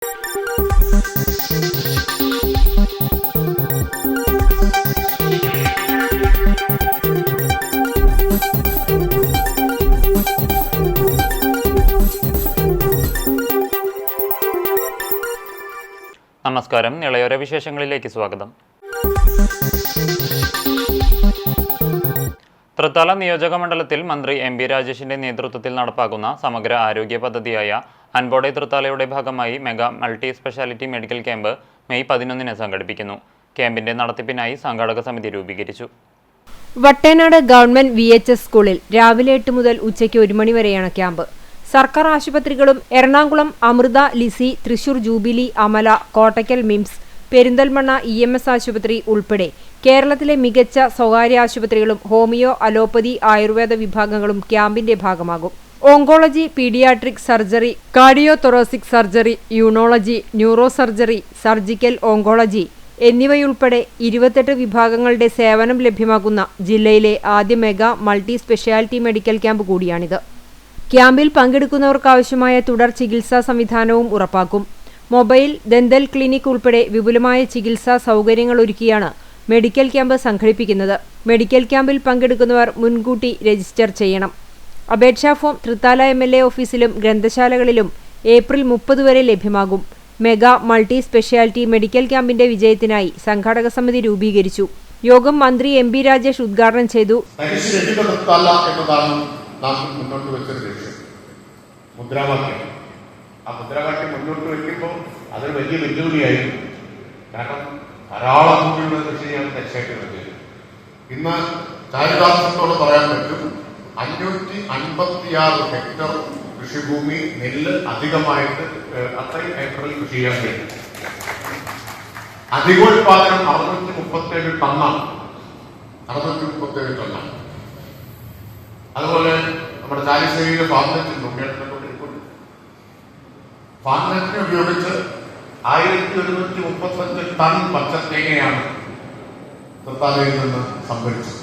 നമസ്കാരം. നിളയോര വിശേഷങ്ങളിലേക്ക് സ്വാഗതം. തൃത്താല നിയോജക മണ്ഡലത്തിൽ മന്ത്രി എം.ബി. രാജേഷിന്റെ നേതൃത്വത്തിൽ നടപ്പാക്കുന്ന സമഗ്ര ആരോഗ്യ പദ്ധതിയായ അൻപോടെ തൃത്താലയുടെ ഭാഗമായി mega multi speciality medical camp May 11 സംഘടിപ്പിക്കുന്നു. ക്യാമ്പിന്റെ നടത്തിപ്പിനായി സംഘാടക സമിതി രൂപീകരിച്ചു. വട്ടേനാട് ഗവൺമെന്റ് VHS സ്കൂളിൽ രാവിലെ 8 മുതൽ ഉച്ചയ്ക്ക് 1 മണി വരെയാണ് ക്യാമ്പ്. സർക്കാർ ആശുപത്രികളും എറണാകുളം അമൃത, ലിസി, തൃശൂർ ജൂബിലി, അമല, കോട്ടയ്ക്കൽ മിംസ്, പെരിന്തൽമണ്ണ EMS ആശുപത്രി ഉൾപ്പെടെ കേരളത്തിലെ മികച്ച സ്വകാര്യ ആശുപത്രികളും ഹോമിയോ, അലോപ്പതി, ആയുർവേദ വിഭാഗങ്ങളും ക്യാമ്പിന്റെ ഭാഗമാകും. Oncology, paediatric surgery, cardiothoracic surgery, urology, neuro surgery, surgical oncology എന്നിവയുൾപ്പെടെ 28 വിഭാഗങ്ങളുടെ സേവനം ലഭ്യമാക്കുന്ന ജില്ലയിലെ ആദ്യ mega multi speciality medical camp കൂടിയാണിത്. ക്യാമ്പിൽ പങ്കെടുക്കുന്നവർക്കാവശ്യമായ തുടർ ചികിത്സാ സംവിധാനവും ഉറപ്പാക്കും. മൊബൈൽ, ദന്തൽ ക്ലിനിക് ഉൾപ്പെടെ വിപുലമായ ചികിത്സാ സൗകര്യങ്ങൾ ഒരുക്കിയാണ് മെഡിക്കൽ ക്യാമ്പ് സംഘടിപ്പിക്കുന്നത്. മെഡിക്കൽ ക്യാമ്പിൽ പങ്കെടുക്കുന്നവർ മുൻകൂട്ടി രജിസ്റ്റർ ചെയ്യണം. അപേക്ഷാ ഫോം തൃത്താല MLA ഓഫീസിലും ഗ്രന്ഥശാലകളിലും ഏപ്രിൽ 30 വരെ ലഭ്യമാകും. മെഗാ മൾട്ടി സ്പെഷ്യാലിറ്റി മെഡിക്കൽ ക്യാമ്പിന്റെ വിജയത്തിനായി സംഘാടക സമിതി രൂപീകരിച്ചു. യോഗം മന്ത്രി എം.ബി. രാജേഷ് ഉദ്ഘാടനം ചെയ്തു. നാം മുന്നോട്ട് വെച്ചൊരു ലക്ഷ്യം, മുദ്രാവാക്യം. ആ മുദ്രാവാക്യം മുന്നോട്ട് വയ്ക്കുമ്പോൾ അതൊരു വലിയ വെല്ലുവിളിയായിരുന്നു. കാരണം ധാരാളം കുട്ടികളുടെ കൃഷിയാണ് തീർച്ചയായിട്ടും വരുന്നത്. ഇന്ന് ചാരിതാർത്ഥത്തോട് പറയാൻ പറ്റും, 556 ഹെക്ടർ കൃഷിഭൂമി നെല്ല് അധികമായിട്ട് അത്രയും ഏക്കറിൽ കൃഷി ചെയ്യാൻ കഴിയും. അധികോത്പാദനം 637 ടണ്ണാണ്. 637 ടണ്ണാണ്. അതുപോലെ നമ്മുടെ ചാലിശ്ശേരിയിലെ ഫാർമനെറ്റിനെ ഉപയോഗിച്ച് 1135 ടൺ പച്ചത്തേങ്ങയാണ് തൃത്താലയിൽ നിന്ന് സംഭരിച്ചത്.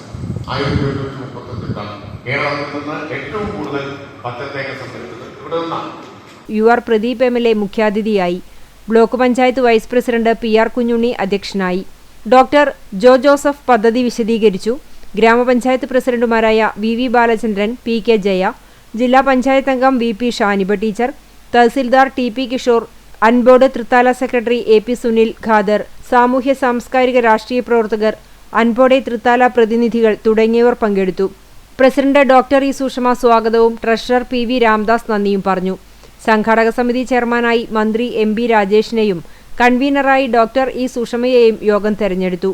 1135 ടൺ. കേരളത്തിൽ നിന്ന് ഏറ്റവും കൂടുതൽ പച്ചത്തേങ്ങ സംഭരിച്ചത് ഇവിടെ നിന്നാണ്. UR പ്രദീപ് MLA മുഖ്യാതിഥിയായി. Block panchayat vice president PR Kunhunni അധ്യക്ഷനായി. ഡോക്ടർ ജോ ജോസഫ് പദ്ധതി വിശദീകരിച്ചു. ഗ്രാമപഞ്ചായത്ത് പ്രസിഡന്റുമാരായ VV ബാലചന്ദ്രൻ, PK ജയ, ജില്ലാ പഞ്ചായത്ത് അംഗം VP Shaniba teacher, tahsildar TP Kishore, അൻപോട് തൃത്താല സെക്രട്ടറി AP സുനിൽ ഖാദർ, സാമൂഹ്യ സാംസ്കാരിക രാഷ്ട്രീയ പ്രവർത്തകർ, അൻപോടെ തൃത്താല പ്രതിനിധികൾ തുടങ്ങിയവർ പങ്കെടുത്തു. പ്രസിഡന്റ് ഡോക്ടർ E സുഷമ സ്വാഗതവും ട്രഷറർ PV രാംദാസ് നന്ദിയും പറഞ്ഞു. സംഘാടക സമിതി ചെയർമാനായി മന്ത്രി M.B. രാജേഷിനെയും കൺവീനറായി ഡോക്ടർ E സുഷമയെയും യോഗം തെരഞ്ഞെടുത്തു.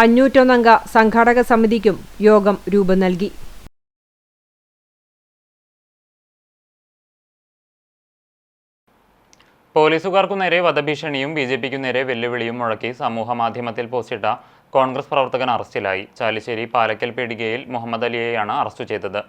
501 അംഗ സംഘാടക സമിതിക്കും യോഗം രൂപം നൽകി. പോലീസുകാർക്കു നേരെ വധഭീഷണിയും BJPക്കു നേരെ വെല്ലുവിളിയും മുഴക്കി സമൂഹ മാധ്യമത്തിൽ പോസ്റ്റിട്ട കോൺഗ്രസ് പ്രവർത്തകൻ അറസ്റ്റിലായി. ചാലിശ്ശേരി പാലക്കൽ പീടികയിൽ മുഹമ്മദ് അലിയെയാണ് അറസ്റ്റ് ചെയ്തത്.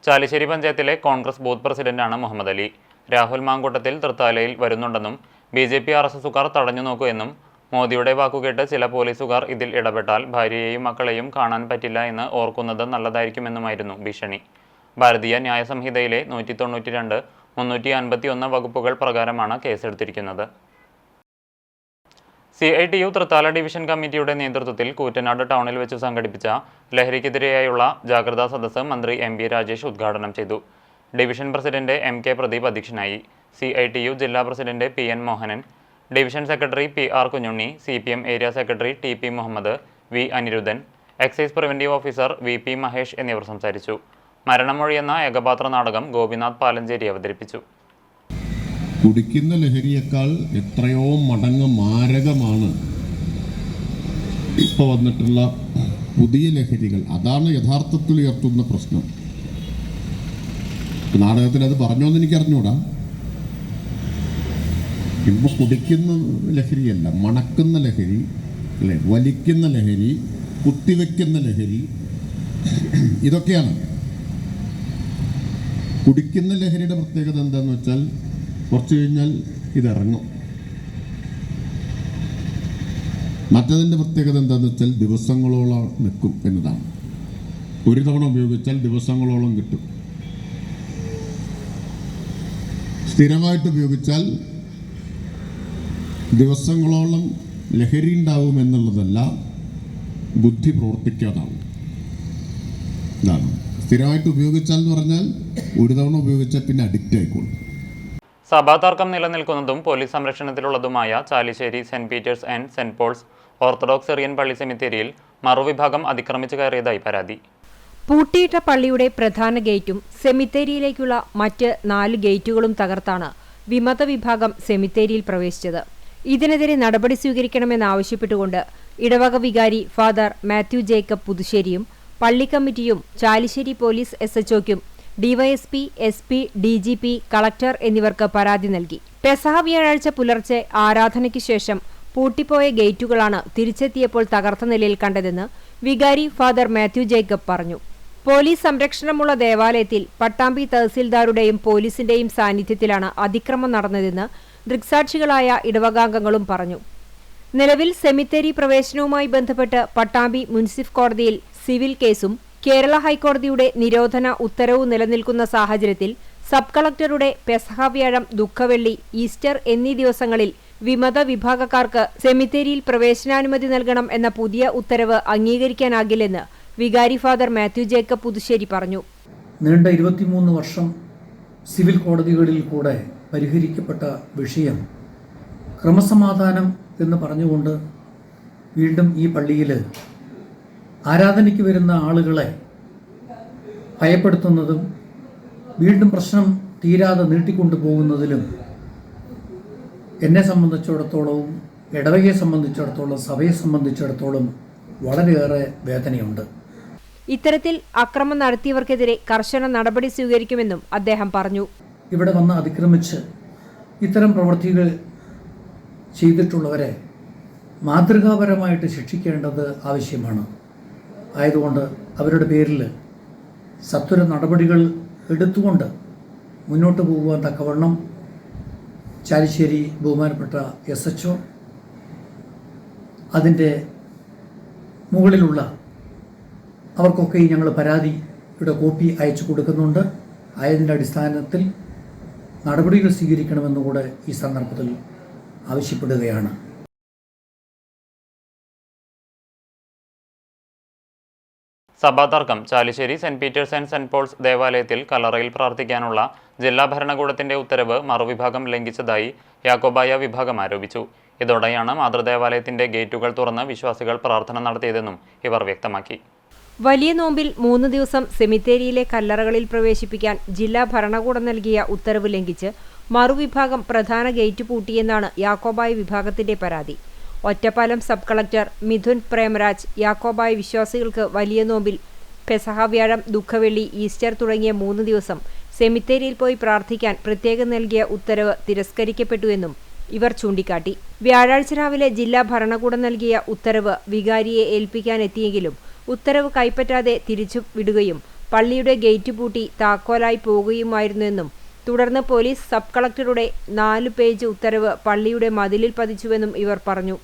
ചാലിശ്ശേരി പഞ്ചായത്തിലെ കോൺഗ്രസ് ബൂത്ത് പ്രസിഡന്റാണ് മുഹമ്മദ് അലി. രാഹുൽ മാങ്കൂട്ടത്തിൽ തൃത്താലയിൽ വരുന്നുണ്ടെന്നും BJP RSSുകാർ തടഞ്ഞു നോക്കൂ എന്നും മോദിയുടെ വാക്കുകേട്ട് ചില പോലീസുകാർ ഇതിൽ ഇടപെട്ടാൽ ഭാര്യയെയും മക്കളെയും കാണാൻ പറ്റില്ല എന്ന് ഓർക്കുന്നത് നല്ലതായിരിക്കുമെന്നുമായിരുന്നു ഭീഷണി. ഭാരതീയ ന്യായ സംഹിതയിലെ 192, 351 വകുപ്പുകൾ പ്രകാരമാണ് കേസെടുത്തിരിക്കുന്നത്. CITU തൃത്താല ഡിവിഷൻ കമ്മിറ്റിയുടെ നേതൃത്വത്തിൽ കൂറ്റനാട് ടൗണിൽ വെച്ച് സംഘടിപ്പിച്ച ലഹരിക്കെതിരെയായുള്ള ജാഗ്രതാ സദസ്സ് മന്ത്രി M.B. രാജേഷ് ഉദ്ഘാടനം ചെയ്തു. Division president M.K. പ്രദീപ് അധ്യക്ഷനായി. CITU ജില്ലാ president P.N. Mohanan, division secretary PR Kunhunni, CPM area secretary TP Muhammad, V. Aniruddhan, excise preventive officer VP Mahesh എന്നിവർ സംസാരിച്ചു. മരണമൊഴി എന്ന ഏകപാത്ര നാടകം ഗോപിനാഥ് പാലഞ്ചേരി അവതരിപ്പിച്ചു. കുടിക്കുന്ന ലഹരിയേക്കാൾ എത്രയോ മടങ്ങ് മാരകമാണ് ഇപ്പോൾ വന്നിട്ടുള്ള പുതിയ ലഹരികൾ. അതാണ് യഥാർത്ഥത്തിൽ ഉയർത്തുന്ന പ്രശ്നം. നാടകത്തിൽ അത് പറഞ്ഞോന്ന് എനിക്ക് അറിഞ്ഞൂടാ. ഇപ്പോൾ കുടിക്കുന്ന ലഹരിയല്ല, മണക്കുന്ന ലഹരി, അല്ലേ, വലിക്കുന്ന ലഹരി, കുത്തിവെക്കുന്ന ലഹരി, ഇതൊക്കെയാണ്. കുടിക്കുന്ന ലഹരിയുടെ പ്രത്യേകത എന്താണെന്ന് വെച്ചാൽ കുറച്ച് കഴിഞ്ഞാൽ ഇതിറങ്ങും. മറ്റതിൻ്റെ പ്രത്യേകത എന്താണെന്ന് വെച്ചാൽ ദിവസങ്ങളോളം നിൽക്കും എന്നതാണ്. ഒരു തവണ ഉപയോഗിച്ചാൽ ദിവസങ്ങളോളം കിട്ടും. സ്ഥിരമായിട്ട് ഉപയോഗിച്ചാൽ ദിവസങ്ങളോളം ലഹരി ഉണ്ടാവും എന്നുള്ളതല്ല, ബുദ്ധി പ്രവർത്തിക്കാതാവും. ഇതാണ് സ്ഥിരമായിട്ട് ഉപയോഗിച്ചാൽ എന്ന് പറഞ്ഞാൽ ഒരു തവണ ഉപയോഗിച്ചാൽ പിന്നെ അഡിക്റ്റ് ആയിക്കോളും. സഭാതർക്കം നിലനിൽക്കുന്നതും പോലീസ് സംരക്ഷണത്തിലുള്ളതുമായ Chalissery Saint Peter's and Saint Paul's Orthodox Syrian പള്ളി സെമിത്തേരിയിൽ മറുവിഭാഗം അതിക്രമിച്ചു കയറിയതായി പരാതി. പൂട്ടിയിട്ട പള്ളിയുടെ പ്രധാന ഗേറ്റും സെമിത്തേരിയിലേക്കുള്ള മറ്റ് 4 ഗേറ്റുകളും തകർത്താണ് വിമത വിഭാഗം സെമിത്തേരിയിൽ പ്രവേശിച്ചത്. ഇതിനെതിരെ നടപടി സ്വീകരിക്കണമെന്നാവശ്യപ്പെട്ടുകൊണ്ട് ഇടവക വികാരി ഫാദർ മാത്യു ജേക്കബ് പുതുശ്ശേരിയും പള്ളി കമ്മിറ്റിയും ചാലിശ്ശേരി പോലീസ് SHOയ്ക്കും ഡിവൈഎസ്പി, SP, DGP, കളക്ടർ എന്നിവർക്ക് പരാതി നൽകി. പെസഹ വ്യാഴാഴ്ച പുലർച്ചെ ആരാധനയ്ക്ക് ശേഷം പൂട്ടിപ്പോയ ഗേറ്റുകളാണ് തിരിച്ചെത്തിയപ്പോൾ തകർത്ത നിലയിൽ കണ്ടതെന്ന് വികാരി ഫാദർ മാത്യു ജേക്കബ് പറഞ്ഞു. പോലീസ് സംരക്ഷണമുള്ള ദേവാലയത്തിൽ പട്ടാമ്പി തഹസിൽദാരുടെയും പോലീസിന്റെയും സാന്നിധ്യത്തിലാണ് അതിക്രമം നടന്നതെന്ന് ദൃക്സാക്ഷികളായ ഇടവകാംഗങ്ങളും പറഞ്ഞു. നിലവിൽ സെമിത്തേരി പ്രവേശനവുമായി ബന്ധപ്പെട്ട് പട്ടാമ്പി മുനിസിഫ് കോടതിയിൽ സിവിൽ കേസും കേരള ഹൈക്കോടതിയുടെ നിരോധന ഉത്തരവും നിലനിൽക്കുന്ന സാഹചര്യത്തിൽ സബ് കളക്ടറുടെ പെസഹ വ്യാഴം, ദുഃഖവെള്ളി, ഈസ്റ്റർ എന്നീ ദിവസങ്ങളിൽ വിമത വിഭാഗക്കാർക്ക് സെമിത്തേരിയിൽ പ്രവേശനാനുമതി നൽകണം എന്ന പുതിയ ഉത്തരവ് അംഗീകരിക്കാനാകില്ലെന്ന് വികാരി ഫാദർ മാത്യു ജേക്കബ് പുതുശ്ശേരി പറഞ്ഞു. നീണ്ട 23 വർഷം സിവിൽ കോടതികളിൽ കൂടെ പരിഹരിക്കപ്പെട്ട വിഷയം ക്രമസമാധാനം എന്ന് പറഞ്ഞുകൊണ്ട് വീണ്ടും ഈ പള്ളിയിൽ ആരാധനയ്ക്ക് വരുന്ന ആളുകളെ ഭയപ്പെടുത്തുന്നതും വീണ്ടും പ്രശ്നം തീരാതെ നീട്ടിക്കൊണ്ടുപോകുന്നതിലും എന്നെ സംബന്ധിച്ചിടത്തോളവും ഇടവകയെ സംബന്ധിച്ചിടത്തോളം സഭയെ സംബന്ധിച്ചിടത്തോളം വളരെയേറെ വേദനയുണ്ട്. ഇത്തരത്തിൽ അക്രമം നടത്തിയവർക്കെതിരെ കർശന നടപടി സ്വീകരിക്കുമെന്നും അദ്ദേഹം പറഞ്ഞു. ഇവിടെ വന്ന് അതിക്രമിച്ച് ഇത്തരം പ്രവൃത്തികൾ ചെയ്തിട്ടുള്ളവരെ മാതൃകാപരമായിട്ട് ശിക്ഷിക്കേണ്ടത് ആവശ്യമാണ്. ആയതുകൊണ്ട് അവരുടെ പേരിൽ സത്വര നടപടികൾ എടുത്തുകൊണ്ട് മുന്നോട്ട് പോകുവാൻ തക്കവണ്ണം ചാലിശ്ശേരി ബഹുമാനപ്പെട്ട SHO അതിൻ്റെ മുകളിലുള്ള അവർക്കൊക്കെ ഞങ്ങൾ പരാതിയുടെ കോപ്പി അയച്ചു കൊടുക്കുന്നുണ്ട്. ആയതിൻ്റെ അടിസ്ഥാനത്തിൽ നടപടികൾ സ്വീകരിക്കണമെന്നുകൂടെ ഈ സന്ദർഭത്തിൽ ആവശ്യപ്പെടുകയാണ്. സഭാതർക്കം Chalissery Saint Peter's and Saint Paul's ദേവാലയത്തിൽ കല്ലറയിൽ പ്രാർത്ഥിക്കാനുള്ള ജില്ലാ ഭരണകൂടത്തിന്റെ ഉത്തരവ് മറുവിഭാഗം ലംഘിച്ചതായി യാക്കോബായ വിഭാഗം ആരോപിച്ചു. ഇതോടെയാണ് മാതൃദേവാലയത്തിന്റെ ഗേറ്റുകൾ തുറന്ന് വിശ്വാസികൾ പ്രാർത്ഥന നടത്തിയതെന്നും ഇവർ വ്യക്തമാക്കി. വലിയ നോമ്പിൽ 3 ദിവസം സെമിത്തേരിയിലെ കല്ലറകളിൽ പ്രവേശിപ്പിക്കാൻ ജില്ലാ ഭരണകൂടം നൽകിയ ഉത്തരവ് ലംഘിച്ച് മറുവിഭാഗം പ്രധാന ഗേറ്റ് പൂട്ടിയെന്നാണ് യാക്കോബായ വിഭാഗത്തിന്റെ പരാതി. ഒറ്റപ്പാലം സബ് കളക്ടർ മിഥുൻ പ്രേമരാജ് യാക്കോബായ വിശ്വാസികൾക്ക് വലിയ നോമ്പിൽ പെസഹ വ്യാഴം, ദുഃഖവെള്ളി, ഈസ്റ്റർ തുടങ്ങിയ 3 ദിവസം സെമിത്തേരിയിൽ പോയി പ്രാർത്ഥിക്കാൻ പ്രത്യേകം നൽകിയ ഉത്തരവ് തിരസ്കരിക്കപ്പെട്ടുവെന്നും ഇവർ ചൂണ്ടിക്കാട്ടി. വ്യാഴാഴ്ച രാവിലെ ജില്ലാ ഭരണകൂടം നൽകിയ ഉത്തരവ് വികാരിയെ ഏൽപ്പിക്കാനെത്തിയെങ്കിലും ഉത്തരവ് കൈപ്പറ്റാതെ തിരിച്ചു വിടുകയും പള്ളിയുടെ ഗേറ്റ് പൂട്ടി താക്കോലായി പോവുകയുമായിരുന്നുവെന്നും തുടർന്ന് പോലീസ് സബ് കളക്ടറുടെ 4 പേജ് ഉത്തരവ് പള്ളിയുടെ മതിലിൽ പതിച്ചുവെന്നും ഇവർ പറഞ്ഞു.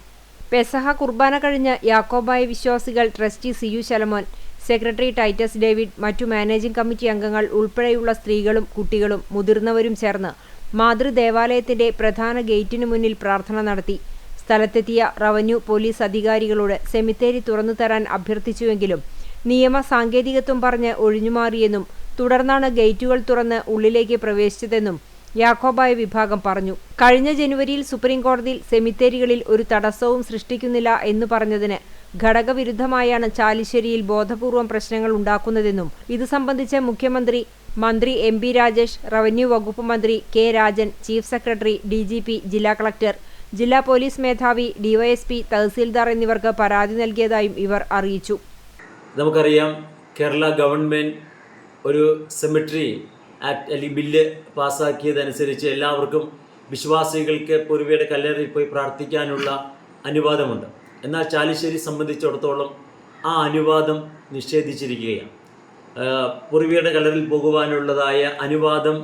പെസഹ കുർബാന കഴിഞ്ഞ് യാക്കോബായ വിശ്വാസികൾ trustee CU Shalamon, secretary Titus David, മറ്റു മാനേജിംഗ് കമ്മിറ്റി അംഗങ്ങൾ ഉൾപ്പെടെയുള്ള സ്ത്രീകളും കുട്ടികളും മുതിർന്നവരും ചേർന്ന് മാതൃദേവാലയത്തിന്റെ പ്രധാന ഗേറ്റിനു മുന്നിൽ പ്രാർത്ഥന നടത്തി. സ്ഥലത്തെത്തിയ റവന്യൂ പോലീസ് അധികാരികളോട് സെമിത്തേരി തുറന്നു തരാൻ അഭ്യർത്ഥിച്ചുവെങ്കിലും നിയമ സാങ്കേതികത്വം പറഞ്ഞ് ഒഴിഞ്ഞുമാറിയെന്നും തുടർന്നാണ് ഗേറ്റുകൾ തുറന്ന് ഉള്ളിലേക്ക് പ്രവേശിച്ചതെന്നും യാക്കോബായ വിഭാഗം പറഞ്ഞു. കഴിഞ്ഞ ജനുവരിയിൽ സുപ്രീംകോടതിയിൽ സെമിത്തേരികളിൽ ഒരു തടസ്സവും സൃഷ്ടിക്കുന്നില്ല എന്ന് പറഞ്ഞതിന് ഘടകവിരുദ്ധമായാണ് ചാലിശ്ശേരിയിൽ ബോധപൂർവം പ്രശ്നങ്ങൾ ഉണ്ടാക്കുന്നതെന്നും ഇത് സംബന്ധിച്ച് മുഖ്യമന്ത്രി, മന്ത്രി MP രാജേഷ്, റവന്യൂ വകുപ്പ് മന്ത്രി K Rajan, chief secretary, DGP, ജില്ലാ കളക്ടർ, ജില്ലാ പോലീസ് മേധാവി, DYSP, തഹസീൽദാർ എന്നിവർക്ക് പരാതി നൽകിയതായും ഇവർ അറിയിച്ചു. നമുക്കറിയാം, കേരള ഗവൺമെൻറ് ഒരു സെമിട്രി ആക്ട് അല്ലെങ്കിൽ ബില്ല് പാസ്സാക്കിയതനുസരിച്ച് എല്ലാവർക്കും വിശ്വാസികൾക്ക് പൂർവികയുടെ കല്ലറയിൽ പോയി പ്രാർത്ഥിക്കാനുള്ള അനുവാദമുണ്ട്. എന്നാൽ ചാലിശ്ശേരി സംബന്ധിച്ചിടത്തോളം ആ അനുവാദം നിഷേധിച്ചിരിക്കുകയാണ്. പൂർവികയുടെ കല്ലറയിൽ പോകുവാനുള്ളതായ അനുവാദം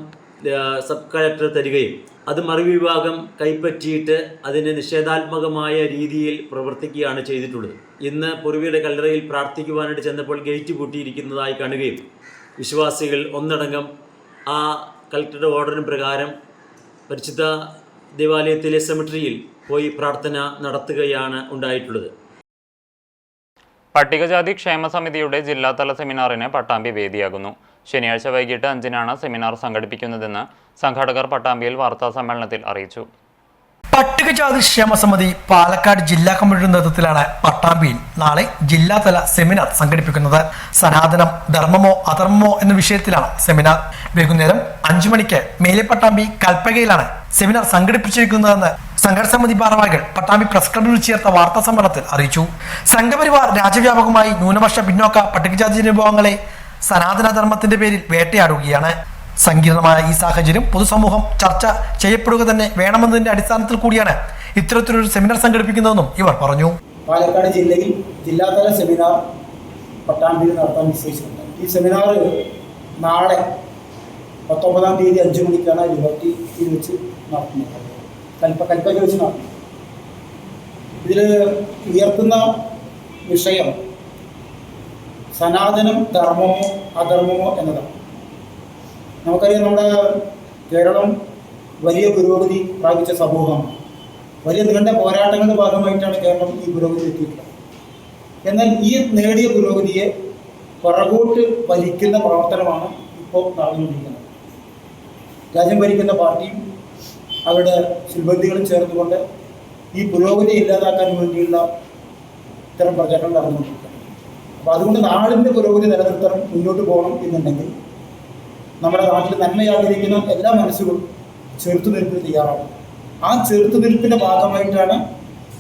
സബ് കളക്ടർ തരികയും അത് മറുവിഭാഗം കൈപ്പറ്റിയിട്ട് അതിന് നിഷേധാത്മകമായ രീതിയിൽ പ്രവർത്തിക്കുകയാണ് ചെയ്തിട്ടുള്ളത്. ഇന്ന് പൂർവികയുടെ കല്ലറയിൽ പ്രാർത്ഥിക്കുവാനായിട്ട് ചെന്നപ്പോൾ ഗേറ്റ് പൂട്ടിയിരിക്കുന്നതായി കാണുകയും വിശ്വാസികൾ ഒന്നടങ്കം ആ കളക്ടറുടെ ഓർഡറിന് പ്രകാരം പരിശുദ്ധ ദേവാലയത്തിലെ സെമിട്രിയിൽ പോയി പ്രാർത്ഥന നടത്തുകയാണ് ഉണ്ടായിട്ടുള്ളത്. പട്ടികജാതി ക്ഷേമ സമിതിയുടെ ജില്ലാതല സെമിനാറിന് പട്ടാമ്പി വേദിയാകുന്നു. ശനിയാഴ്ച വൈകിട്ട് 5-നാണ് സെമിനാർ സംഘടിപ്പിക്കുന്നതെന്ന് സംഘാടകർ പട്ടാമ്പിയിൽ വാർത്താസമ്മേളനത്തിൽ അറിയിച്ചു. പട്ടികജാതി ക്ഷേമ സമിതി പാലക്കാട് ജില്ലാ കമ്മിറ്റിയുടെ നേതൃത്വത്തിലാണ് പട്ടാമ്പിയിൽ നാളെ ജില്ലാതല സെമിനാർ സംഘടിപ്പിക്കുന്നത്. സനാതനം ധർമ്മമോ അധർമ്മമോ എന്ന വിഷയത്തിലാണ് സെമിനാർ. വൈകുന്നേരം 5 മണിക്ക് മേലെ പട്ടാമ്പി കൽപ്പകയിലാണ് സെമിനാർ സംഘടിപ്പിച്ചിരിക്കുന്നതെന്ന് സംഘടന സമിതി ഭാരവാഹികൾ പട്ടാമ്പി പ്രസ് ക്ലബിൽ ചേർത്ത വാർത്താ സമ്മേളനത്തിൽ അറിയിച്ചു. സംഘപരിവാർ രാജ്യവ്യാപകമായി ന്യൂനപക്ഷ പിന്നോക്ക പട്ടികജാതി വിഭാഗങ്ങളെ സനാതനധർമ്മത്തിന്റെ പേരിൽ വേട്ടയാടുകയാണ്. സങ്കീർണമായ ഈ സാഹചര്യം പൊതുസമൂഹം ചർച്ച ചെയ്യപ്പെടുക തന്നെ വേണമെന്നതിന്റെ അടിസ്ഥാനത്തിൽ കൂടിയാണ് ഇത്തരത്തിലൊരു സെമിനാർ സംഘടിപ്പിക്കുന്നതെന്നും ഇവർ പറഞ്ഞു. പാലക്കാട് ജില്ലയിൽ ജില്ലാതല സെമിനാർ പട്ടാമ്പിയിൽ നടത്താൻ നിശ്ചയിച്ചിട്ടുണ്ട്. ഈ സെമിനാർ നാളെ 19-ാം തീയതി 5 മണിക്കാണ് ലിബർട്ടിയിൽ വെച്ച് നടത്തുന്നത്. കൽപ്പകയിൽ വെച്ച് നടത്തുന്നത്. ഇതിൽ ഉയർത്തുന്ന വിഷയം സനാതനം ധർമ്മമോ അധർമ്മമോ എന്നതാണ്. നമുക്കറിയാം, നമ്മുടെ കേരളം വലിയ പുരോഗതി പ്രാപിച്ച സമൂഹമാണ്. വലിയ നീണ്ട പോരാട്ടങ്ങളുടെ ഭാഗമായിട്ടാണ് കേരളം ഈ പുരോഗതി എത്തിയിട്ടുള്ളത്. എന്നാൽ ഈ നേടിയ പുരോഗതിയെ പുറകോട്ട് വലിക്കുന്ന പ്രവർത്തനമാണ് ഇപ്പോൾ നടന്നുകൊണ്ടിരിക്കുന്നത്. രാജ്യം ഭരിക്കുന്ന പാർട്ടിയും അവരുടെ സിൽബന്ധികളും ചേർന്നുകൊണ്ട് ഈ പുരോഗതി ഇല്ലാതാക്കാൻ വേണ്ടിയുള്ള ഇത്തരം പ്രചരണം നടന്നുകൊണ്ടിരിക്കുന്നത്. അപ്പോൾ അതുകൊണ്ട് നാടിൻ്റെ പുരോഗതി നിലനിർത്തണം, മുന്നോട്ട് പോകണം എന്നുണ്ടെങ്കിൽ നമ്മുടെ നാട്ടിൽ നന്മയാഗ്രഹിക്കുന്ന എല്ലാ മനസ്സുകളും ചെറുത്തുനിൽപ്പിന് തയ്യാറാണ്. ആ ചെറുത്തുനിൽപ്പിൻ്റെ ഭാഗമായിട്ടാണ്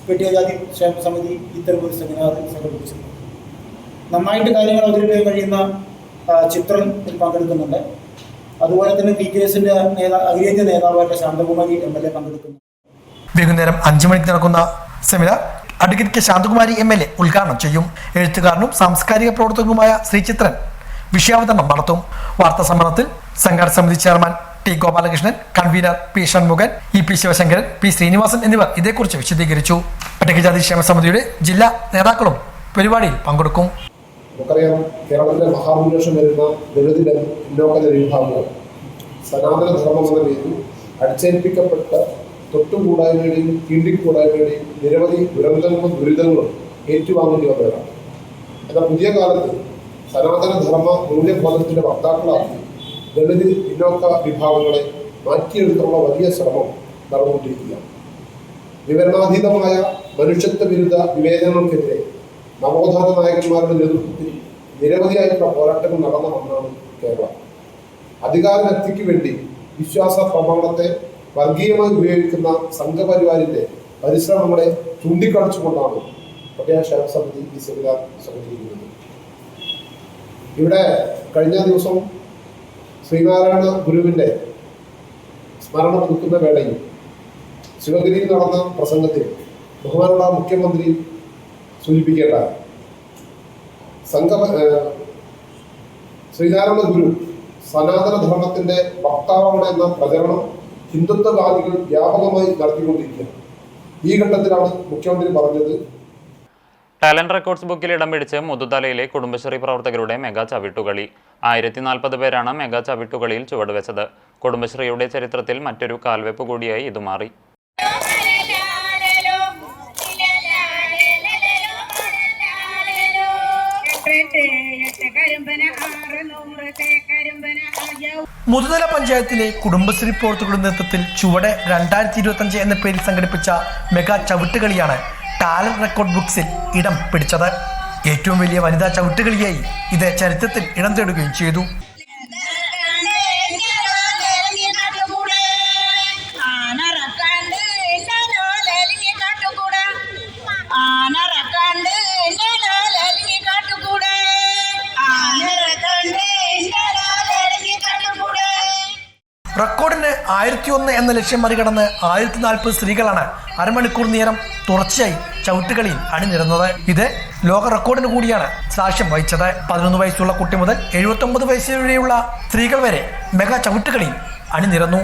പട്ടികജാതി ക്ഷേമ സമിതി ഇത്തരം ഒരു സെമിനാർ സംഘടിപ്പിച്ചത്. നന്നായിട്ട് കാര്യങ്ങൾ അവതരിപ്പിക്കാൻ കഴിയുന്ന ചിത്രം പങ്കെടുക്കുന്നുണ്ട്. അതുപോലെ തന്നെ PKSന്റെ അഖിലേന്ത്യാ നേതാവായിട്ട് ശാന്തകുമാരി MLA പങ്കെടുക്കുന്നു. വൈകുന്നേരം 5 മണിക്ക് നടക്കുന്ന seminar advocate K Shanthakumari MLA ഉദ്ഘാടനം ചെയ്യും. എഴുത്തുകാരനും സാംസ്കാരിക പ്രവർത്തകനുമായ ശ്രീ ചിത്രൻ വിഷയാവതരണം നടത്തും. വാർത്താ സമ്മേളനത്തിൽ സംഘാടക സമിതി chairman T Gopalakrishnan, convener P Shanmukhan, EP Sivasankaran, P Srinivasan എന്നിവർ ഇതേക്കുറിച്ച് വിശദീകരിച്ചു. പട്ടികജാതി ക്ഷേമ സമിതിയുടെ ജില്ലാ നേതാക്കളും പരിപാടിയിൽ പങ്കെടുക്കും. നമുക്കറിയാം, കേരളത്തിലെ മഹാഭൂരിപക്ഷം വരുന്ന ദളിത് പിന്നോക്ക വിഭാഗങ്ങൾ സനാതന ധർമ്മം എന്ന പേരിൽ അടിച്ചേൽപ്പിക്കപ്പെട്ട തൊട്ടുകൂടായ്മയുടെയും കീണ്ടിക്കൂടായ്മയുടെയും നിരവധി ദുരിതങ്ങളും ഏറ്റുവാങ്ങേണ്ടി വന്നവരാണ്. എന്നാൽ പുതിയ കാലത്ത് സനാതന ധർമ്മ മൂല്യബോധത്തിന്റെ വക്താക്കളാക്കി ദളിത് പിന്നോക്ക വിഭാഗങ്ങളെ മാറ്റിയെടുക്കാനുള്ള വലിയ ശ്രമം നടന്നുകൊണ്ടിരിക്കുകയാണ്. വിവരണാതീതമായ മനുഷ്യത്വ വിരുദ്ധ വിവേചനങ്ങൾക്കെതിരെ നവോത്ഥാന നായകന്മാരുടെ നേതൃത്വത്തിൽ നിരവധിയായിട്ടുള്ള പോരാട്ടങ്ങൾ നടന്ന ഒന്നാണ് കേരളം. അധികാരലബ്ധിക്ക് വേണ്ടി വിശ്വാസ പ്രമാണത്തെ വർഗീയമായി ഉപയോഗിക്കുന്ന സംഘപരിവാരിന്റെ പരിശ്രമങ്ങളെ ചൂണ്ടിക്കാണിച്ചുകൊണ്ടാണ് പട്ടികജാതി ക്ഷേമ സമിതി ഈ സെമിനാർ സംഘടിപ്പിക്കുന്നത്. ഇവിടെ കഴിഞ്ഞ ദിവസം ശ്രീനാരായണ ഗുരുവിൻ്റെ സ്മരണ പുതുക്കുന്ന വേളയിൽ ശിവഗിരിയിൽ നടന്ന പ്രസംഗത്തിൽ ബഹുമാനപ്പെട്ട മുഖ്യമന്ത്രി സൂചിപ്പിക്കേണ്ട ശ്രീനാരായണ ഗുരു സനാതന ധർമ്മത്തിന്റെ വക്താവാണ് എന്ന പ്രചരണം ഹിന്ദുത്വവാദികൾ വ്യാപകമായി നടത്തിക്കൊണ്ടിരിക്കുകയാണ്. ഈ ഘട്ടത്തിലാണ് മുഖ്യമന്ത്രി പറഞ്ഞത്, ടാലന്റ് റെക്കോർഡ്സ് ബുക്കിൽ ഇടം പിടിച്ച് മുതുതലയിലെ കുടുംബശ്രീ പ്രവർത്തകരുടെ മെഗാ ചവിട്ടുകളി. 1040 പേരാണ് മെഗാ ചവിട്ടുകളിയിൽ ചുവടുവെച്ചത്. കുടുംബശ്രീയുടെ ചരിത്രത്തിൽ മറ്റൊരു കാൽവെപ്പ് കൂടിയായി ഇത് മാറി. മുതുതല പഞ്ചായത്തിലെ കുടുംബശ്രീ പ്രവർത്തകരുടെ നേതൃത്വത്തിൽ ചുവട് 2025 എന്ന പേരിൽ സംഘടിപ്പിച്ച മെഗാ ചവിട്ടുകളിയാണ് ടാലന്റ് റെക്കോർഡ് ബുക്സിൽ ഇടം പിടിച്ചത്. ഏറ്റവും വലിയ വനിതാ ചവിട്ടുകളിയായി ഇത് ചരിത്രത്തിൽ ഇടം തേടുകയും ചെയ്തു. റെക്കോർഡിന് 1001 എന്ന ലക്ഷ്യം മറികടന്ന് 1040 സ്ത്രീകളാണ് അരമണിക്കൂർ നേരം തുടർച്ചയായി ചവിട്ടുകളിയിൽ അണിനിരുന്നത്. ഇത് ലോക റെക്കോർഡിന് കൂടിയാണ് സാക്ഷ്യം വഹിച്ചത്. 11 വയസ്സുള്ള കുട്ടി മുതൽ 79 വയസ്സുവരെയുള്ള സ്ത്രീകൾ വരെ മെഗാ ചവിട്ടുകളിൽ അണിനിരന്നു.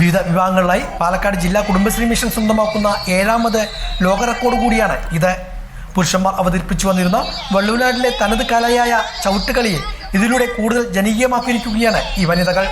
വിവിധ വിഭാഗങ്ങളിലായി പാലക്കാട് ജില്ലാ കുടുംബശ്രീ മിഷൻ സ്വന്തമാക്കുന്ന 7ാമത് ലോക റെക്കോർഡ് കൂടിയാണ് ഇത്. പുരുഷന്മാർ അവതരിപ്പിച്ചു വന്നിരുന്ന വള്ളുവനാട്ടിലെ തനത് കലയായ ചവിട്ടുകളിയെ ഇതിലൂടെ കൂടുതൽ ജനകീയമാക്കിയിരിക്കുകയാണ് ഈ വനിതകൾ.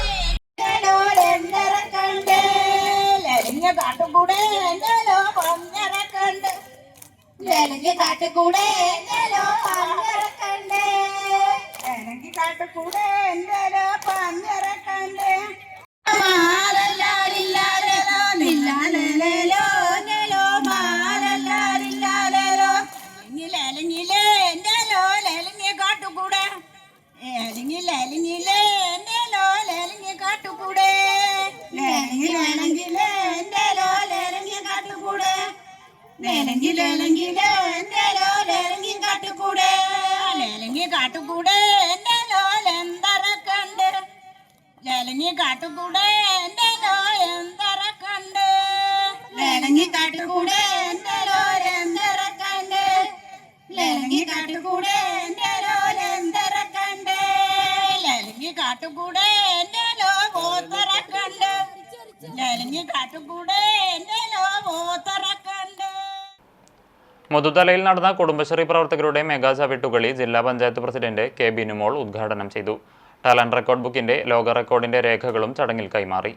മുതുതലയിൽ നടന്ന കുടുംബശ്രീ പ്രവർത്തകരുടെ മെഗാ ചവിട്ടുകളി ജില്ലാ പഞ്ചായത്ത് പ്രസിഡന്റ് കെ ബിനുമോൾ ഉദ്ഘാടനം ചെയ്തു. ടാലന്റ് റെക്കോർഡ് ബുക്കിന്റെ ലോക റെക്കോർഡിന്റെ രേഖകളും ചടങ്ങിൽ കൈമാറി.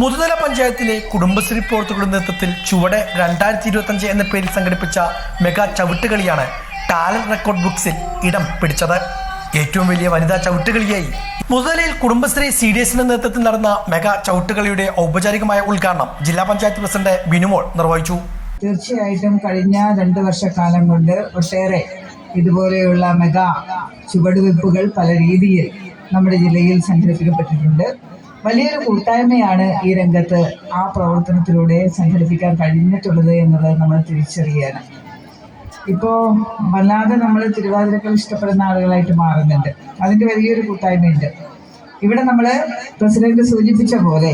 മുതുതല പഞ്ചായത്തിലെ കുടുംബശ്രീ പ്രവർത്തകരുടെ നേതൃത്വത്തിൽ ചുവടെ 2025 എന്ന പേരിൽ സംഘടിപ്പിച്ച മെഗാ ചവിട്ടുകളിയാണ് ടാലന്റ് റെക്കോർഡ് ബുക്സിൽ ഇടം പിടിച്ചത്. ഏറ്റവും വലിയ വനിതാ ചവിട്ടുകളിയായി മുതുതലയിൽ കുടുംബശ്രീ CDSന്റെ നേതൃത്വത്തിൽ നടന്ന മെഗാ ചവിട്ടുകളിയുടെ ഔപചാരികമായ ഉദ്ഘാടനം ജില്ലാ പഞ്ചായത്ത് പ്രസിഡന്റ് ബിനുമോൾ നിർവഹിച്ചു. തീർച്ചയായിട്ടും കഴിഞ്ഞ 2 വർഷക്കാലം കൊണ്ട് ഒട്ടേറെ ഇതുപോലെയുള്ള മെഗാ ചുവടുവെപ്പുകൾ പല രീതിയിൽ നമ്മുടെ ജില്ലയിൽ സംഘടിപ്പിക്കപ്പെട്ടിട്ടുണ്ട്. വലിയൊരു കൂട്ടായ്മയാണ് ഈ രംഗത്ത് ആ പ്രവർത്തനത്തിലൂടെ സംഘടിപ്പിക്കാൻ കഴിഞ്ഞിട്ടുള്ളത് എന്നുള്ളത് നമ്മൾ തിരിച്ചറിയാണ്. ഇപ്പോൾ വല്ലാതെ നമ്മൾ തിരുവാതിരക്കൾ ഇഷ്ടപ്പെടുന്ന ആളുകളായിട്ട് മാറുന്നുണ്ട്. അതിൻ്റെ വലിയൊരു കൂട്ടായ്മയുണ്ട്. ഇവിടെ നമ്മൾ പ്രസിഡന്റ് സൂചിപ്പിച്ച പോലെ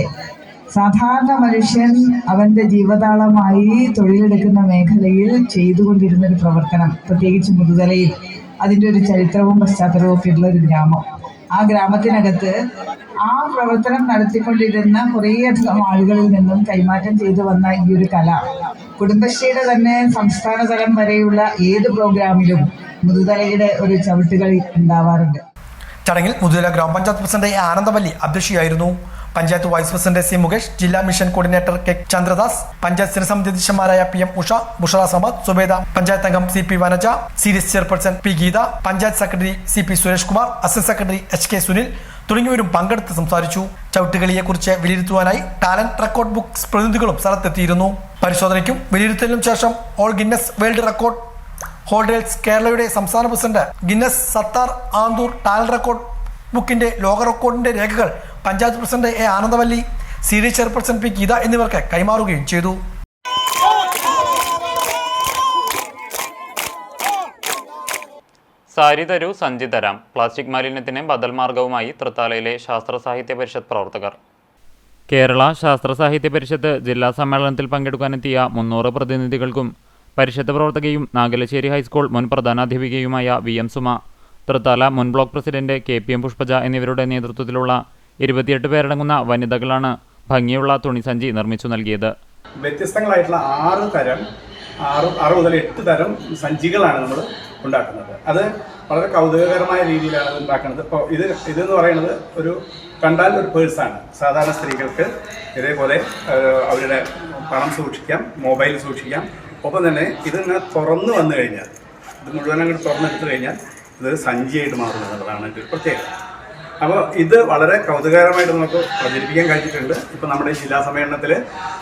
സാധാരണ മനുഷ്യൻ അവൻ്റെ ജീവതാളമായി തൊഴിലെടുക്കുന്ന മേഖലയിൽ ചെയ്തുകൊണ്ടിരുന്നൊരു പ്രവർത്തനം, പ്രത്യേകിച്ച് മുതുതലയിൽ അതിൻ്റെ ഒരു ചരിത്രവും പശ്ചാത്തലവും ഒക്കെ ഉള്ള ഒരു ഗ്രാമം. ആ ഗ്രാമത്തിനകത്ത് ആ പ്രവർത്തനം നടത്തിക്കൊണ്ടിരുന്ന കുറേയധികം ആളുകളിൽ നിന്നും കൈമാറ്റം ചെയ്തു വന്ന ഈ ഒരു കല കുടുംബശ്രീയുടെ തന്നെ സംസ്ഥാന തലം വരെയുള്ള ഏത് പ്രോഗ്രാമിലും മുതുതലയുടെ ഒരു ചവിട്ടുകളി ഉണ്ടാവാറുണ്ട്. ചടങ്ങിൽ മുതുതല ഗ്രാമപഞ്ചായത്ത് പ്രസിഡന്റ് ആനന്ദവല്ലി അധ്യക്ഷയായിരുന്നു. Panchayat vice president C Mukesh, ജില്ലാ mission coordinator K Chandradas, panchayat സ്ഥിരസമിതി അധ്യക്ഷന്മാരായ PM ഉഷ, ബുഷറ സമദ്, സുബേദ, പഞ്ചായത്ത് അംഗം CP Vanaja, CDS chairperson P Geetha, panchayat secretary CP Suresh Kumar, assistant secretary HK Sunil തുടങ്ങിയവരും പങ്കെടുത്ത് സംസാരിച്ചു. ചവിട്ടുകളിയെക്കുറിച്ച് വിലയിരുത്തുവാനായി ടാലന്റ് റെക്കോർഡ് ബുക്സ് പ്രതിനിധികളും സ്ഥലത്തെത്തിയിരുന്നു. പരിശോധനയ്ക്കും വിലയിരുത്തലിനും ശേഷം all Guinness world record holders കേരളയുടെ സംസ്ഥാന president Guinness Sathar Anthoor talent record ബുക്കിന്റെ ലോക റെക്കോർഡിന്റെ രേഖകൾ panchayat president Anandavalli, CDS chairperson P Geetha എന്നിവർക്ക് കൈമാറുകയും ചെയ്തു. സാരി തരൂ സഞ്ചി തരാം, പ്ലാസ്റ്റിക് മാലിന്യത്തിന് ബദൽ മാർഗവുമായി തൃത്താലയിലെ ശാസ്ത്ര സാഹിത്യ പരിഷത്ത് പ്രവർത്തകർ. കേരള ശാസ്ത്ര സാഹിത്യ പരിഷത്ത് ജില്ലാ സമ്മേളനത്തിൽ പങ്കെടുക്കാനെത്തിയ 300 പ്രതിനിധികൾക്കും പരിഷത്ത് പ്രവർത്തകയും നാഗലശ്ശേരി ഹൈസ്കൂൾ മുൻ പ്രധാനാധ്യാപികയുമായ VM സുമ, തൃത്താല മുൻ ബ്ലോക്ക് പ്രസിഡന്റ് KPM പുഷ്പജ എന്നിവരുടെ നേതൃത്വത്തിലുള്ള 28 പേരടങ്ങുന്ന വനിതകളാണ് ഭംഗിയുള്ള തുണിസഞ്ചി നിർമ്മിച്ചു നൽകിയത്. വ്യത്യസ്തങ്ങളായിട്ടുള്ള 6 മുതൽ 8 തരം സഞ്ചികളാണ് നമ്മൾ ഉണ്ടാക്കുന്നത്. അത് വളരെ കൗതുകകരമായ രീതിയിലാണ് അത് ഉണ്ടാക്കുന്നത്. ഇപ്പോൾ ഇതെന്ന് പറയുന്നത് ഒരു കണ്ടാൽ ഒരു പേഴ്സാണ്. സാധാരണ സ്ത്രീകൾക്ക് ഇതേപോലെ അവരുടെ പണം സൂക്ഷിക്കാം, മൊബൈൽ സൂക്ഷിക്കാം. ഒപ്പം തന്നെ ഇതിങ്ങനെ തുറന്നു വന്നു കഴിഞ്ഞാൽ, ഇത് മുഴുവൻ അങ്ങോട്ട് തുറന്നെടുത്തു കഴിഞ്ഞാൽ ഇത് സഞ്ചിയായിട്ട് മാറും എന്നുള്ളതാണ് ഒരു പ്രത്യേകത. അപ്പോൾ ഇത് വളരെ കൗതുകകരമായിട്ട് നമുക്ക് പ്രചരിപ്പിക്കാൻ കഴിഞ്ഞിട്ടുണ്ട്. ഇപ്പോൾ നമ്മുടെ ജില്ലാ സമ്മേളനത്തിൽ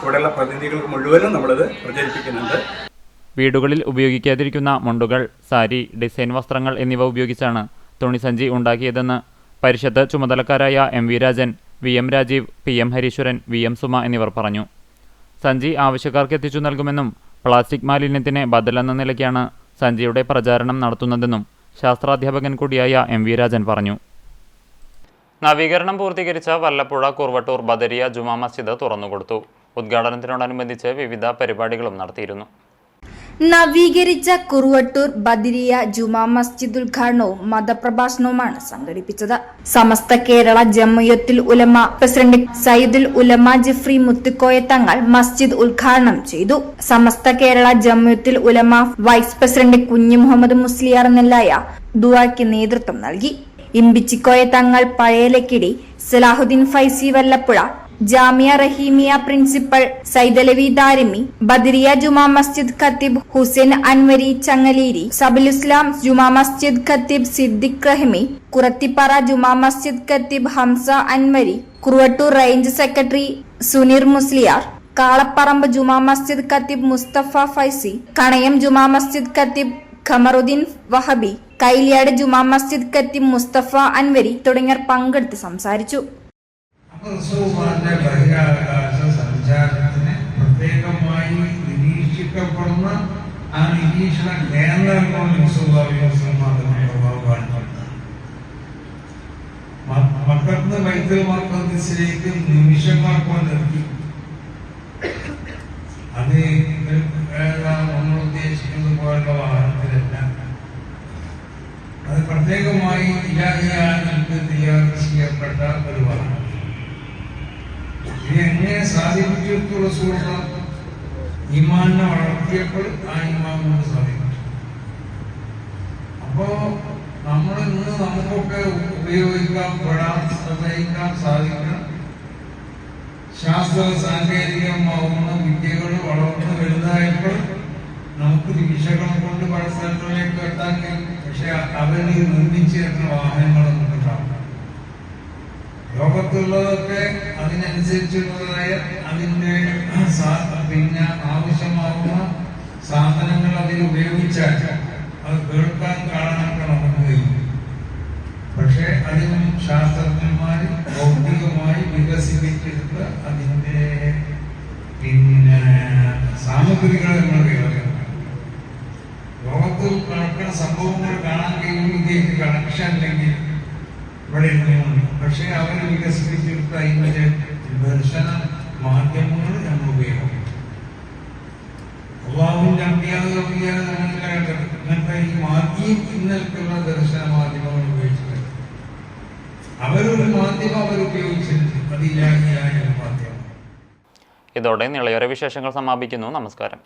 ഇവിടെയുള്ള പ്രതിനിധികൾ മുഴുവനും നമ്മളിത് പ്രചരിപ്പിക്കുന്നുണ്ട്. വീടുകളിൽ ഉപയോഗിക്കാതിരിക്കുന്ന മുണ്ടുകൾ, സാരി, ഡിസൈൻ വസ്ത്രങ്ങൾ എന്നിവ ഉപയോഗിച്ചാണ് തുണിസഞ്ചി ഉണ്ടാക്കിയതെന്ന് പരിഷത്ത് ചുമതലക്കാരായ MV Rajan, VM Rajeev, PM Harishwaran, VM Suma എന്നിവർ പറഞ്ഞു. സഞ്ചി ആവശ്യക്കാർക്ക് എത്തിച്ചു നൽകുമെന്നും പ്ലാസ്റ്റിക് മാലിന്യത്തിന് ബദലെന്ന നിലയ്ക്കാണ് സഞ്ചിയുടെ പ്രചാരണം നടത്തുന്നതെന്നും ശാസ്ത്രാധ്യാപകൻ കൂടിയായ MV രാജൻ പറഞ്ഞു. നവീകരണം പൂർത്തീകരിച്ച വല്ലപ്പുഴ കുർവട്ടൂർ ബദരിയ ജുമാ മസ്ജിദ് തുറന്നുകൊടുത്തു. ഉദ്ഘാടനത്തിനോടനുബന്ധിച്ച് വിവിധ പരിപാടികളും നടത്തിയിരുന്നു. നവീകരിച്ച കുറുവട്ടൂർ ബദിരിയ ജുമാ മസ്ജിദ് ഉദ്ഘാടനവും മതപ്രഭാഷണവുമാണ് സംഘടിപ്പിച്ചത്. സമസ്ത കേരള ജംഇയ്യത്തുൽ ഉലമ പ്രസിഡന്റ് സയ്യിദുൽ ഉലമ ജിഫ്രി മുത്തുക്കോയ തങ്ങൾ മസ്ജിദ് ഉദ്ഘാടനം ചെയ്തു. സമസ്ത കേരള ജംഇയ്യത്തുൽ ഉലമ വൈസ് പ്രസിഡന്റ് കുഞ്ഞി മുഹമ്മദ് മുസ്ലിയാർ നെല്ലായ ദുആക്ക് നേതൃത്വം നൽകി. ഇമ്പിച്ചിക്കോയ തങ്ങൾ പഴയലക്കിടി, സലാഹുദ്ദീൻ ഫൈസി വല്ലപ്പുഴ, ജാമിയ റഹീമിയ പ്രിൻസിപ്പൽ സൈദലവി ദാരിമി, ബദരിയ ജുമാ മസ്ജിദ് ഖത്തീബ് ഹുസൈൻ അൻവരി ചങ്ങലേരി, സബുൽ ഇസ്ലാം ജുമാ മസ്ജിദ് ഖത്തീബ് സിദ്ദിഖ് റഹ്മി, കുറത്തിപ്പാറ ജുമാ മസ്ജിദ് ഖത്തീബ് ഹംസ അൻവരി, കുറുവട്ടൂർ റേഞ്ച് സെക്രട്ടറി സുനീർ മുസ്ലിയാർ, കാളപ്പറമ്പ് ജുമാ മസ്ജിദ് ഖത്തീബ് മുസ്തഫ ഫൈസി, കണയം ജുമാ മസ്ജിദ് ഖത്തീബ് ഖമറുദ്ദീൻ വഹബി, കൈലിയാട് ജുമാ മസ്ജിദ് ഖത്തീബ് മുസ്തഫ അൻവരി തുടങ്ങിയവർ പങ്കെടുത്ത് സംസാരിച്ചു. ബഹിരാകാശ സഞ്ചാരത്തിന് പ്രത്യേകമായി നിരീക്ഷിക്കപ്പെടുന്ന ആ നിരീക്ഷണ കേന്ദ്രങ്ങൾ മക്കത്ത് ബൈത്തുൽ മഖ്ദിസിലേക്ക് നിമിഷങ്ങൾ കൊണ്ടെത്തി. അത് നമ്മൾ ഉദ്ദേശിക്കുന്നത് പോലുള്ള വാഹനത്തിലല്ല. അത് പ്രത്യേകമായി ഇലാഹിയാങ്ങൾക്ക് തയ്യാർ ചെയ്യപ്പെട്ട ഒരു വാഹനം. ഇത് എങ്ങനെ സാധിപ്പിച്ചു? റസൂൽ ഈമാനെ വളർത്തിയപ്പോൾ ആ ഈമാൻ കൊണ്ട് സാധിപ്പിച്ചു. അപ്പോ നമ്മൾ ഇന്ന് നമുക്കൊക്കെ ഉപയോഗിക്കാൻ സാധിക്കുന്ന ശാസ്ത്ര സാങ്കേതികമാവുന്ന വിദ്യകൾ വളർന്നു വലുതായപ്പോൾ നമുക്ക് നിമിഷങ്ങൾ കൊണ്ട് പല സ്ഥലങ്ങളിലേക്ക് എത്താൻ കഴിയും. പക്ഷെ അവര് നിർമ്മിച്ചിരുന്ന വാഹനങ്ങളൊന്നും ഉണ്ടാവും. ലോകത്തുള്ളതൊക്കെ അതിനനുസരിച്ചുള്ളതായ അതിൻ്റെ പിന്നെ ആവശ്യമാവുന്ന സാധനങ്ങൾ അതിൽ ഉപയോഗിച്ചാൽ അത് കേൾക്കാൻ കാണാനൊക്കെ നമുക്ക് കഴിയും. പക്ഷെ അതിനും ശാസ്ത്രജ്ഞന്മാർ ഭൗതികമായി വികസിപ്പിച്ചെടുത്ത അതിൻ്റെ പിന്നെ സാമഗ്രികൾ നമ്മൾ കേൾക്കണം. ലോകത്തിൽ നടക്കുന്ന സംഭവങ്ങൾ കാണാൻ കഴിയുമെങ്കിൽ കണക്ഷൻ അല്ലെങ്കിൽ ഇവിടെ ഇരുന്നുണ്ട്. പക്ഷെ അവർ വികസിപ്പിച്ചെടുത്ത അതിൻ്റെ ദർശന മാധ്യമങ്ങൾ നമ്മൾ ഉപയോഗിക്കും. അള്ളാഹുവിന്റെ ഇങ്ങനത്തെ ഈ ഇന്നൽക്കുള്ള ദർശന മാധ്യമങ്ങൾ ഉപയോഗിച്ചിട്ടുണ്ട്. അവരൊരു മാധ്യമം അവരുപയോഗിച്ചിട്ടുണ്ട്. അതില്ലാതെയായ ഒരു മാധ്യമം. ഇതോടെ നിളയോര വിശേഷങ്ങൾ സമാപിക്കുന്നു. നമസ്കാരം.